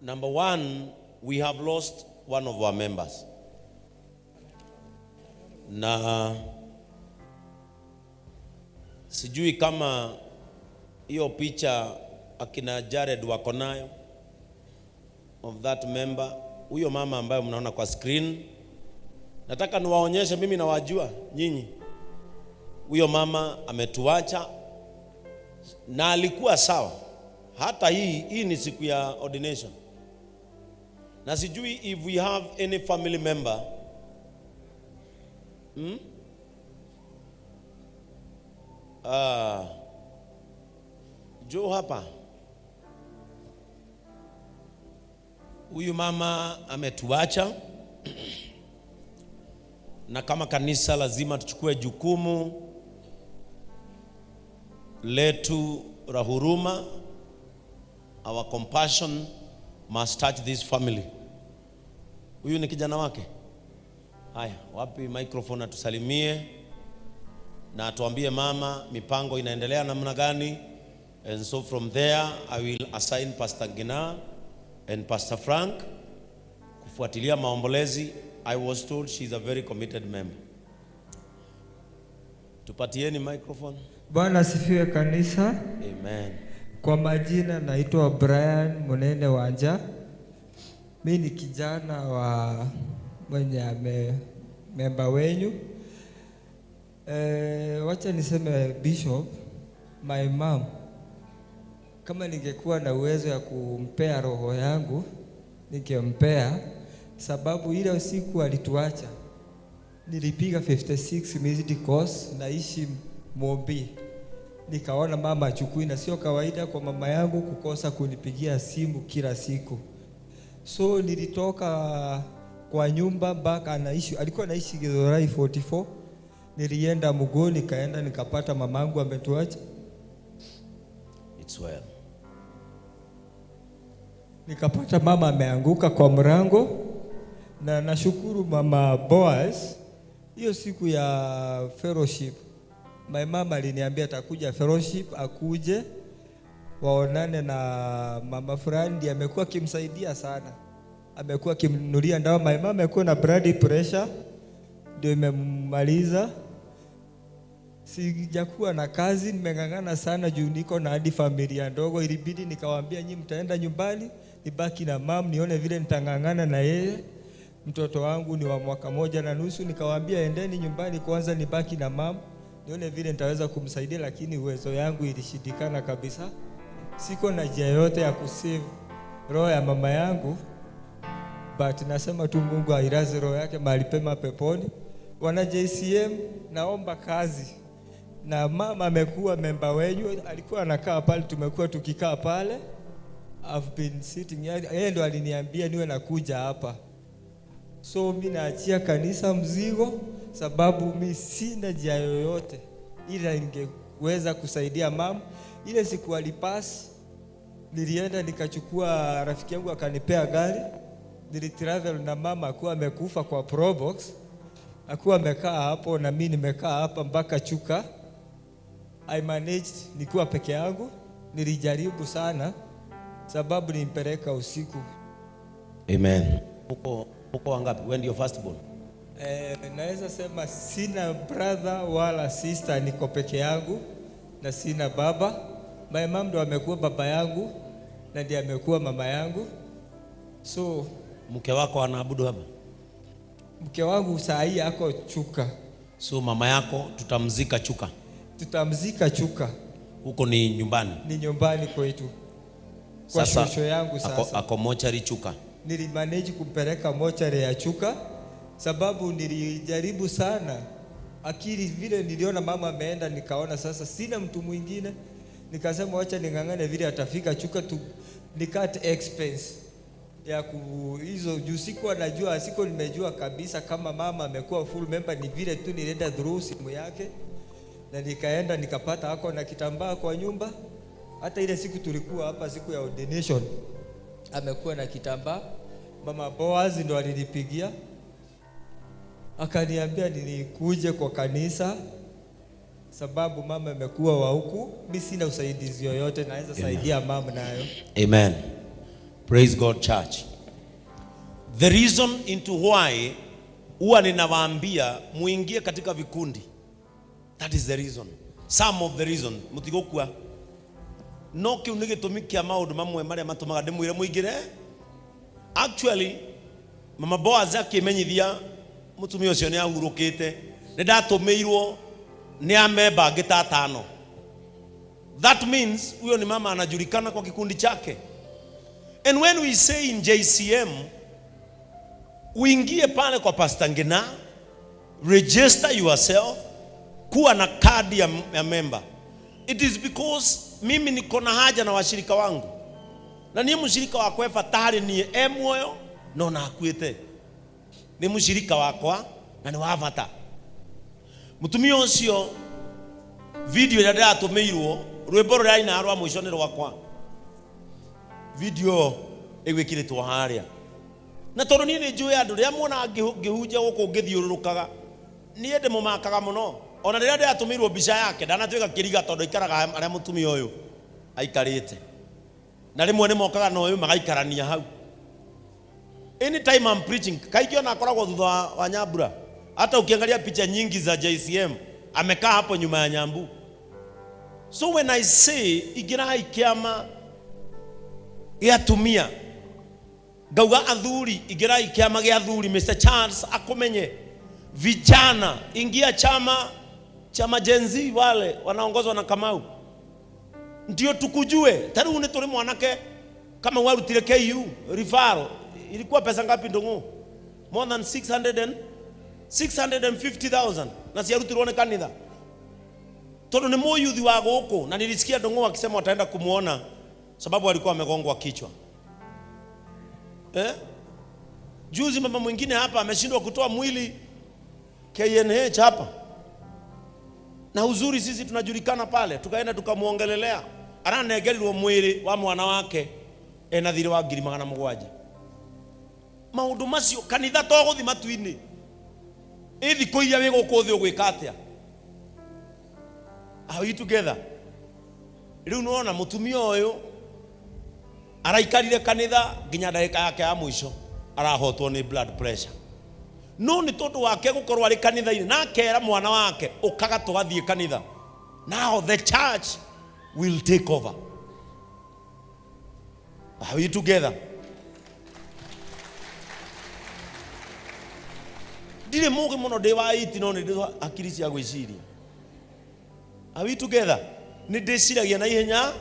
Number one, we have lost one of our members. Na sijui kama hiyo picha akina Jared wako nayo of that member. Huyo mama ambaye mnaona kwa screen, nataka niwaonyeshe, mimi nawajua nyinyi. Huyo mama ametuacha na alikuwa sawa. Hata hii ni siku ya ordination. Na sijui if we have any family member Joe hapa. Huyu mama ametuacha na kama kanisa lazima tuchukue jukumu letu la huruma. Our compassion must touch this family. Huyu ni kijana wake. Haya, wapi microphone atusalimie na atuambie mama mipango inaendelea namna gani. And so from there I will assign Pastor Gina and Pastor Frank kufuatilia maombolezi. I was told she's a very committed member. Tupatieni microphone. Bwana asifiwe kanisa. Amen. Kwa majina naitwa Brian Munene Wanja. Mimi ni kijana wa mwenye member wenyu. Wacha niseme Bishop, my mom, kama ningekuwa na uwezo ya kumpea roho yangu ningempea, sababu ile usiku alituacha nilipiga 56 missed calls, naishi Mombi. Nikaona mama achukui, na sio kawaida kwa mama yangu kukosa kunipigia simu kila siku. So nilitoka kwa nyumba mpaka alikuwa anaishi Githurai 44. Nilienda Mugo, nikaenda nikapata mamangu ametuacha. It's well. Nikapata mama ameanguka kwa mrango, na nashukuru mama Boaz. Hiyo siku ya fellowship my mama aliniambia atakuja fellowship, akuje waonane na mama fulani, amekuwa kimsaidia sana. Amekuwa kimnunulia dawa. My mama amekuwa na blood pressure, ndio imemmaliza. Sijakuwa na kazi, nimengangana sana juu niko na hadi familia ndogo. Ilibidi nikawaambia nyinyi mtaenda nyumbani, nibaki na mama nione vile nitangangana na yeye. Mtoto wangu ni wa mwaka 1.5. Nikawaambia endeni nyumbani kwanza, nibaki na mama nione vile nitaweza kumsaidia, lakini uwezo yangu ilishindikana kabisa. Siko na njia yote ya kusave roho ya mama yangu, but nasema tu Mungu ailaze roho yake mahali pema peponi. Wana JCM, naomba kazi. Na mama amekuwa member wenyu, alikuwa anakaa pale, tumekuwa tukikaa pale. I've been sitting here. Yeye ndo aliniambia niwe nakuja hapa. So mimi naachia kanisa mzigo, sababu mimi sina njia yoyote ila ningeweza kusaidia mama. Ile siku alipass, nilienda nikachukua rafiki yangu akanipea gari. Nilitravel na mama, akuwa amekufa kwa Probox. Akuwa amekaa hapo na mimi nimekaa hapa mpaka Chuka. I managed nikiwa peke yangu. Nilijaribu sana sababu nimpeleka usiku. Amen. Uko wangapi? When your first born? Naweza sema sina brother wala sister, niko peke yangu na sina baba. My mom ndo amekuwa baba yangu na ndiye amekuwa mama yangu. So mke wako anaabudu hapa? Mke wangu saa hii ako Chuka. So mama yako tutamzika Chuka? Tutamzika Chuka. Huko ni nyumbani? Ni nyumbani kwetu. Kwa shosho yangu sasa. Ako mochari Chuka? Nilimanage kumpeleka mochari ya Chuka sababu nilijaribu sana. Akili vile niliona mama ameenda, nikaona sasa sina mtu mwingine. Nikasema wacha ningangane vile atafika Chuka tu nikate expense ya hizo juu sikuwa najua, nimejua kabisa kama mama amekuwa full member. Ni vile tu nilienda through simu yake na nikaenda nikapata hako na kitambaa kwa nyumba. Hata ile siku tulikuwa hapa siku ya ordination amekuwa na kitambaa. Mama Boaz ndo alinipigia akaniambia nilikuje kwa kanisa sababu mama amekuwa wa huku. Mimi sina usaidizi yoyote naweza saidia mama nayo. Amen. Praise God, church. The reason into why huwa ninawaambia muingie katika vikundi. That is the reason. Some of the reason. Mutigokua. No kiu nigitumikia maundu mamwe maria matumaga ndimwire muingire. Actually, Mama Boaz akimenyithia mutumia ucio ni ahurukite. Ni ndatumirwo ni amemba ngita 5. That means huyo ni mama anajulikana kwa kikundi chake. And when we say in JCM, uingie pale kwa Pastor Ngina, register yourself, kuwa na kadi ya member. It is because mimi niko na haja na washirika wangu. Na ni mshirika wako efatari ni emwoyo no na akuite. Ni mshirika wako na ni wavata. Mutumia ucio video ya ndatumirwo rwimbo rwa ina arwa mwishoni rwakwa. Video egwekiritwo haria. Na tondu ni njui andu ria muona ngihunja guku ngithiururukaga ni ende mumakaga muno. Ona riria ndatumirwo mbica yake ndanatuika kiriga tondu ikaraga aria mutumia uyu aikarite. Na rimwe ni mokaga no uyu magaikarania hau. Anytime I'm preaching, kaiki ona akoragwo thutha wa Nyambura. Hata ukiangalia picha nyingi za JCM amekaa hapo nyuma ya Nyambu. So when I say igirai kiama giatumia gauga athuri igirai kiama gia athuri, Mr. Charles akumenye vijana ingia chama Gen Z wale wanaongozwa na Kamau ndio tukujue. Tariu ni turi mwanake kama warutire KU referral ilikuwa pesa ngapi ndongo? More than 650,000 na siarutirwo ni kanitha. Tondu ni moyuthi wa guku na nilisikia ndongo wakisema wataenda kumuona sababu alikuwa amegongwa kichwa. Juzi mama mwingine hapa ameshindwa kutoa mwili KNH hapa. Na uzuri sisi tunajulikana pale, tukaenda tukamuongelelea. Aranegerirwo mwili wa mwana wake ena thiri wa 700,000. Maundu macio kanitha toguthi matuini. Ithi kuiya we gukuthi ugwika atia? Are we together? Riu nuona mutumia uyu araikarire kanitha nginya ndagika yake ya mwisho arahotwo ni blood pressure. No ni tondu wake gukorwo ari kanitha-ini na kera mwana wake ukaga tugathie kanitha. Now the church will take over. Are we together? Dire mugi muno de wa iti no ni akiri cia gwiciria. Are we together? Ni ndiciragia na ihenya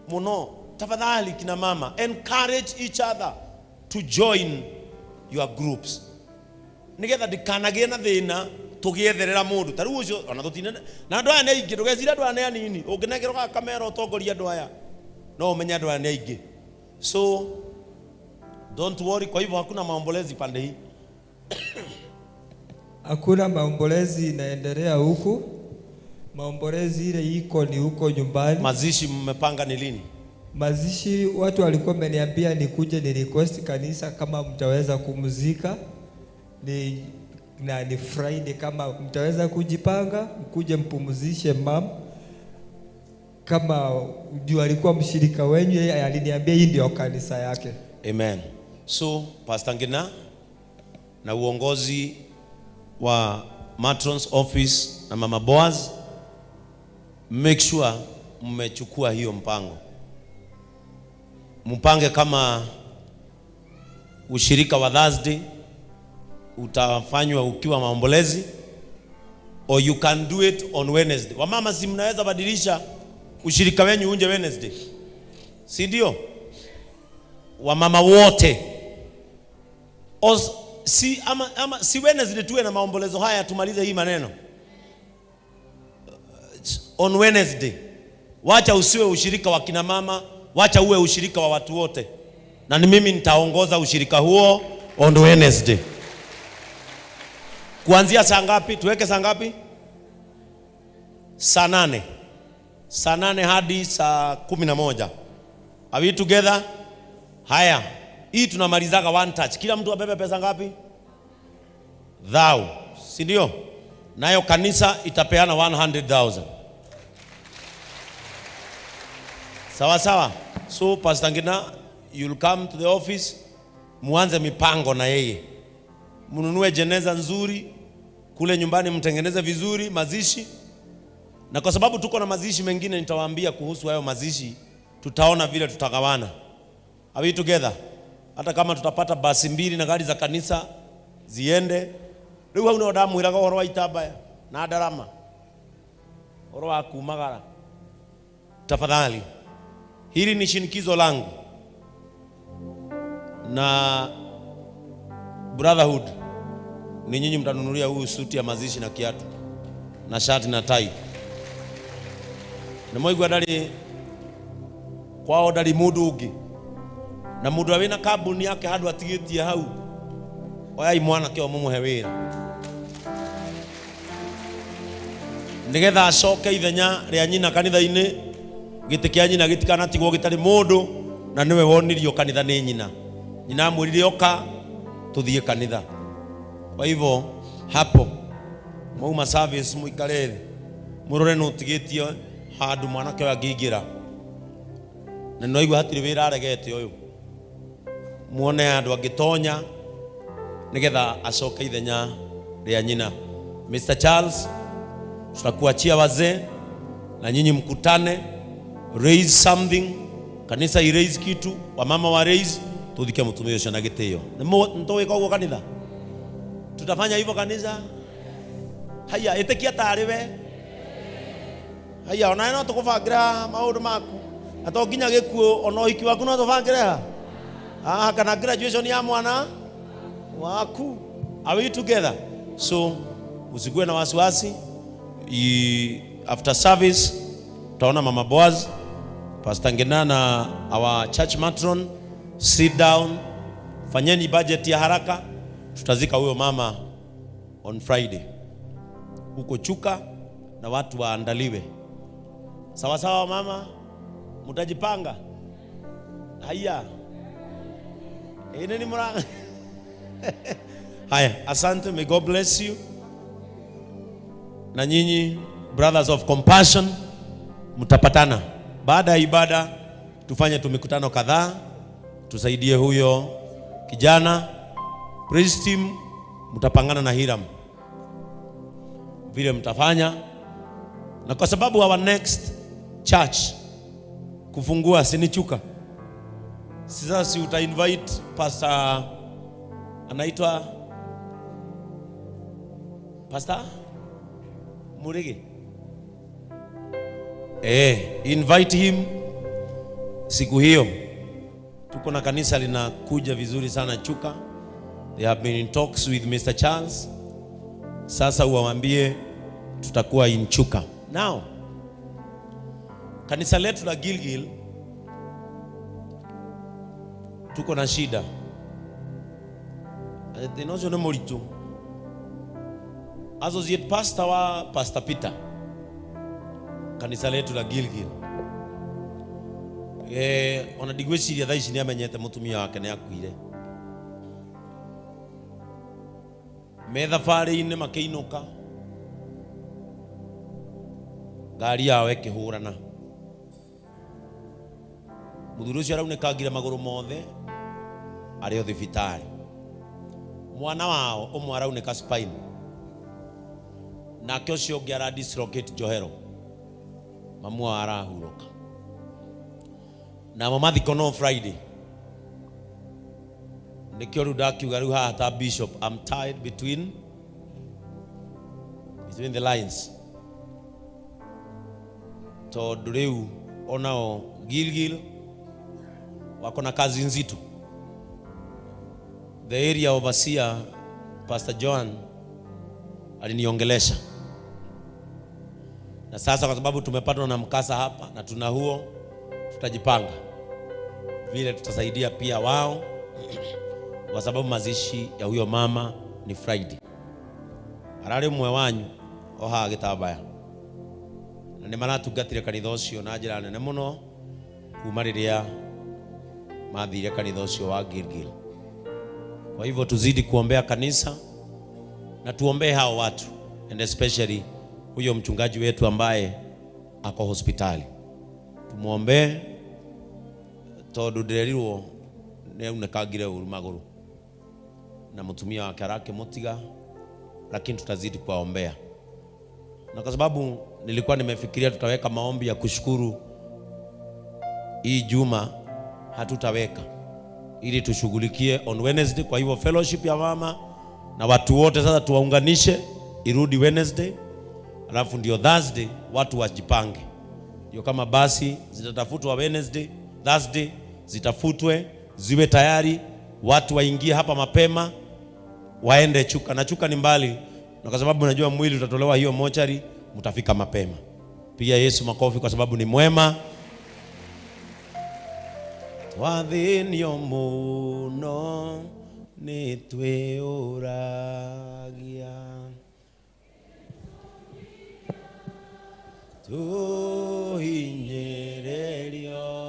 muno. Tafadhali kina mama, encourage each other to join your groups. Nigetha ndikanagie na thina tugietherera mundu. Tariu ucio ona tutinene na andu aya ni aingi ndugecira andu aya ni anini. Unginegerwa kamera utongoria andu aya no umenya andu aya ni aingi. So don't worry, kwa hivyo hakuna maombolezi pande hii. Hakuna maombolezi inaendelea huku. Maombolezi ile iko ni huko nyumbani. Mazishi mmepanga ni lini? Mazishi watu walikuwa wameniambia nikuje ni request kanisa kama mtaweza kumzika. Ni Friday kama mtaweza kujipanga mkuje mpumzishe mam. Kama ndio alikuwa mshirika wenyu, yeye aliniambia hii ndio kanisa yake. Amen. So Pastor Ngina na uongozi wa Matrons Office na Mama Boaz, make sure mmechukua hiyo mpango. Mpange kama ushirika wa Thursday utafanywa ukiwa maombolezi, or you can do it on Wednesday. Wamama si mnaweza badilisha ushirika wenyu unje Wednesday, si ndio? Wamama wote si Wednesday tuwe na maombolezo haya tumalize hii maneno. On Wednesday wacha usiwe ushirika wa kina mama, wacha uwe ushirika wa watu wote. Na ni mimi nitaongoza ushirika huo on Wednesday. Kuanzia saa ngapi? Tuweke saa ngapi? Saa 8. Saa 8 hadi saa 11. Are we together? Haya. Hii tunamalizaga one touch. Kila mtu abebe pesa ngapi? Thou. Si ndio? Nayo kanisa itapeana 100,000. Sawa sawa. So Pastor Ngina, you'll come to the office, muanze mipango na yeye. Mnunue jeneza nzuri, kule nyumbani mtengeneze vizuri mazishi. Na kwa sababu tuko na mazishi mengine nitawaambia kuhusu hayo mazishi, tutaona vile tutagawana. Are we together? Hata kama tutapata basi mbili na gari za kanisa ziende. Leo hauna damu iraga horo wa itabaya na darama. Horo wa kumagara. Tafadhali. Hili ni shinikizo langu. Na brotherhood, ni nyinyi mtanunulia huyu suti ya mazishi na kiatu na shati na tai. Na moigwa ndari kwao ndari mundu ungi na mundu awina kambuni yake handu atigitie hau oyai mwana kio mumuhe wira nigetha acoke ithenya ria nyina kanitha-ini giti kia nyina gitikana tigwo gitari mundu na niwe wonirio kanitha ni nyina nyina amwirire oka tuthie kanitha. Kwa hivyo hapo mwauma service muikarere murore no tigitie handu mwanake wangiingira na noigwa hatiri wira aregete uyu muone andu angitonya nigetha acoke ithenya ria nyina. Mr. Charles, tutakuachia wazee na nyinyi mkutane, raise something, kanisa i raise kitu, wamama wa raise, tuthike mutumio ucio na gitio. Nitoweka ugo kanitha, tutafanya hivyo kanisa. Haya itikia tariwe haya ona no tukubangira maundu maku ato nginya gikuo ono hiki waku no tubangira kana graduation ya mwana waku. Are we together? So usigue na wasiwasi. After service tutaona Mama Boaz, Pastor Ngina na our church matron, sit down, fanyeni budget ya haraka, tutazika huyo mama on Friday huko Chuka na watu waandaliwe. Sawa sawa mama, mutajipanga. Haya. Nini muranga? Haya, asante, may God bless you. Na nyinyi brothers of compassion mtapatana baada ya ibada, tufanye tumikutano kadhaa, tusaidie huyo kijana. Praise team mtapangana na Hiram vile mtafanya, na kwa sababu our next church kufungua sinichuka sasa, si uta invite pastor anaitwa Pastor Murigi, invite him siku hiyo. Tuko na kanisa linakuja vizuri sana Chuka. They have been in talks with Mr. Charles. Sasa uwaambie tutakuwa in Chuka. Now kanisa letu la Gilgil tuko na shida. Tenozo na moritu associate pastor wa Pastor Peter kanisa letu la Gilgil ona digweciria thaa ici ni amenyete mutumia wake ni akuire metha fari-ini makiinuka ngari yao ikihurana muthuri ucio araunekangire maguru mothe ari o thibitari mwana wao umwe arauneka spine na kyo cio ngi ara dislocate johero mamu arahuruka na mamathiko no Friday nikyo ru dakiuga ru hata bishop I'm tied between the lines to driu onao Gilgil wako na kazi nzito. The area overseer Pastor John aliniongelesha, na sasa kwa sababu tumepatwa na mkasa hapa na tuna huo, tutajipanga vile tutasaidia pia wao, kwa sababu mazishi ya huyo mama ni Friday. Arare mwe wanyu oha gitabaya na ni maratugatire kanitha ucio na njira nene muno kuma riria mathire kanitha ucio wa Gilgil. Kwa hivyo tuzidi kuombea kanisa na tuombee hao watu, and especially huyo mchungaji wetu ambaye ako hospitali. Tumuombee tondu ndirerirwo neunekagire uru maguru na mutumia wake arake mutiga, lakini tutazidi kuwaombea. Na kwa sababu nilikuwa nimefikiria tutaweka maombi ya kushukuru hii juma, hatutaweka ili tushughulikie on Wednesday. Kwa hivyo fellowship ya mama na watu wote sasa tuwaunganishe irudi Wednesday, alafu ndio Thursday watu wajipange. Ndio kama basi zitatafutwa Wednesday, Thursday zitafutwe ziwe tayari, watu waingie hapa mapema waende Chuka. Na Chuka ni mbali, na kwa sababu najua mwili utatolewa hiyo mochari, mtafika mapema. Piga Yesu makofi kwa sababu ni mwema. Wathinio muno ni tweuragia tuhinyererio